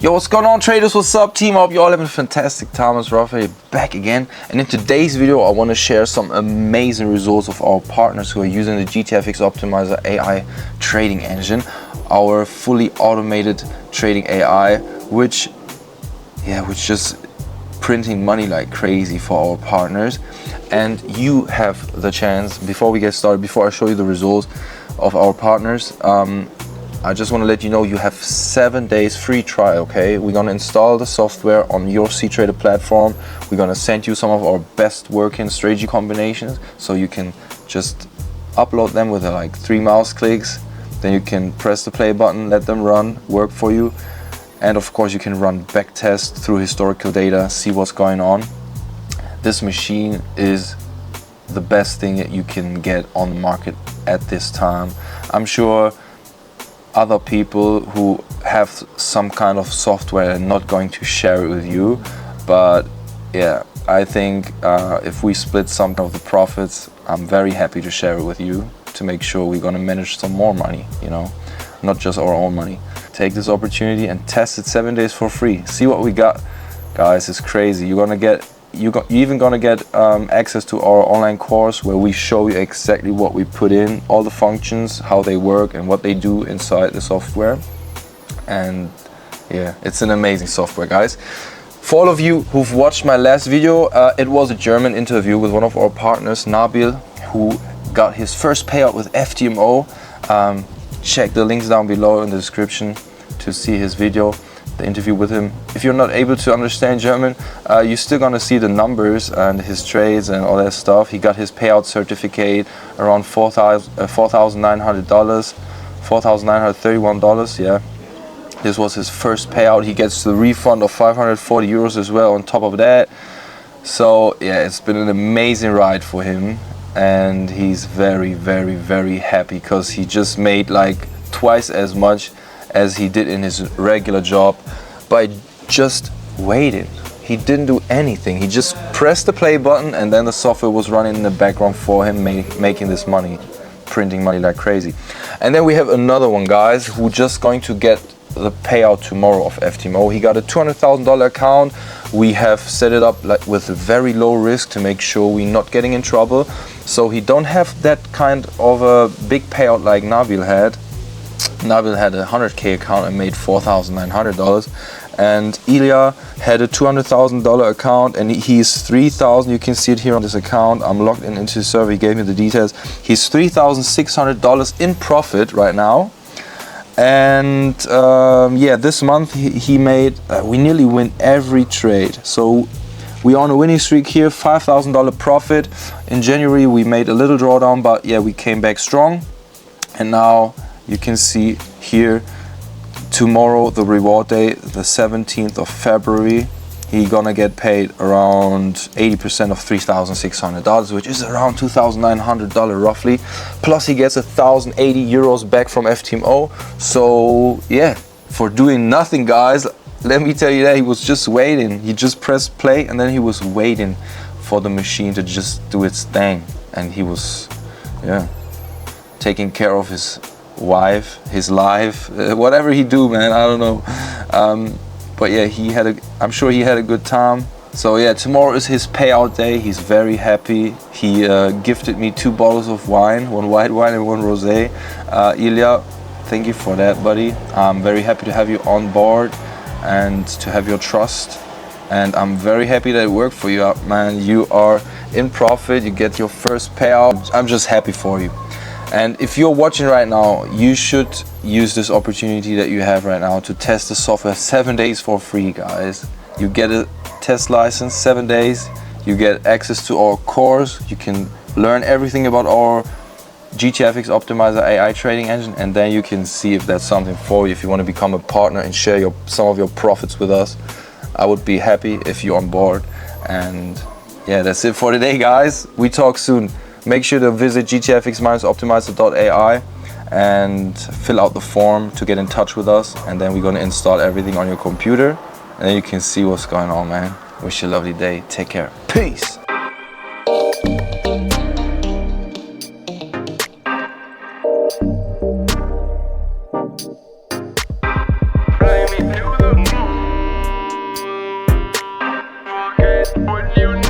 Yo, what's going on, traders? What's up, team? Hope you all having a fantastic time. It's Rafael back again, and in today's video I want to share some amazing results of our partners who are using the Gtfx-Optimizer.Ai trading engine, our fully automated trading AI, which just printing money like crazy for our partners. And you have the chance, before we get started, before I show you the results of our partners, I just want to let you know you have 7 days free trial, okay? We're going to install the software on your CTrader platform. We're going to send you some of our best working strategy combinations, so you can just upload them with like 3 mouse clicks. Then you can press the play button, let them run, work for you. And of course you can run back tests through historical data, see what's going on. This machine is the best thing that you can get on the market at this time. I'm sure other people who have some kind of software are not going to share it with you, but yeah, I think if we split some of the profits, I'm very happy to share it with you to make sure we're going to manage some more money, you know, not just our own money. Take this opportunity and test it 7 days for free. See what we got, guys. It's crazy. You're even gonna get access to our online course where we show you exactly what we put in, all the functions, how they work and what they do inside the software. And yeah, it's an amazing software, guys. For all of you who've watched my last video, it was a German interview with one of our partners, Nabil, who got his first payout with Ftmo. Check the links down below in the description to see his video, the interview with him. If you're not able to understand German, you're still gonna see the numbers and his trades and all that stuff. He got his payout certificate around $4,900, $4,931, yeah. This was his first payout. He gets the refund of 540 euros as well on top of that. So yeah, it's been an amazing ride for him, and he's very, very, very happy because he just made like twice as much as he did in his regular job by just waiting. He didn't do anything. He just pressed the play button and then the software was running in the background for him, making this money, printing money like crazy. And then we have another one, guys, who just going to get the payout tomorrow of Ftmo. He got a $200,000 account. We have set it up like with a very low risk to make sure we're not getting in trouble. So he don't have that kind of a big payout like Nabil had. Nabil had a 100K account and made $4,900, and Ilya had a $200,000 account and he's 3,000. You can see it here on this account. I'm logged into his server. He gave me the details. He's $3,600 in profit right now. And yeah, this month he made, we nearly win every trade. So we're on a winning streak here, $5,000 profit. In January we made a little drawdown, but yeah, we came back strong. And now you can see here, tomorrow, the reward day, the 17th of February, he gonna get paid around 80% of $3,600, which is around $2,900 roughly. Plus he gets 1,080 euros back from Ftmo. So yeah, for doing nothing, guys, let me tell you that he was just waiting. He just pressed play and then he was waiting for the machine to just do its thing. And he was, yeah, taking care of his wife, his life, whatever he do, man, I don't know. But yeah, I'm sure he had a good time. So yeah, tomorrow is his payout day. He's very happy. He gifted me 2 bottles of wine, one white wine and one rosé. Ilya, thank you for that, buddy. I'm very happy to have you on board and to have your trust. And I'm very happy that it worked for you, man. You are in profit, you get your first payout. I'm just happy for you. And if you're watching right now, you should use this opportunity that you have right now to test the software 7 days for free, guys. You get a test license, 7 days. You get access to our course. You can learn everything about our Gtfx-Optimizer.Ai trading engine, and then you can see if that's something for you. If you want to become a partner and share some of your profits with us, I would be happy if you're on board. And yeah, that's it for today, guys. We talk soon. Make sure to visit Gtfx-Optimizer.Ai and fill out the form to get in touch with us, and then we're going to install everything on your computer, and then you can see what's going on, man. Wish you a lovely day. Take care. Peace. Fly me to the moon. Revolutionize.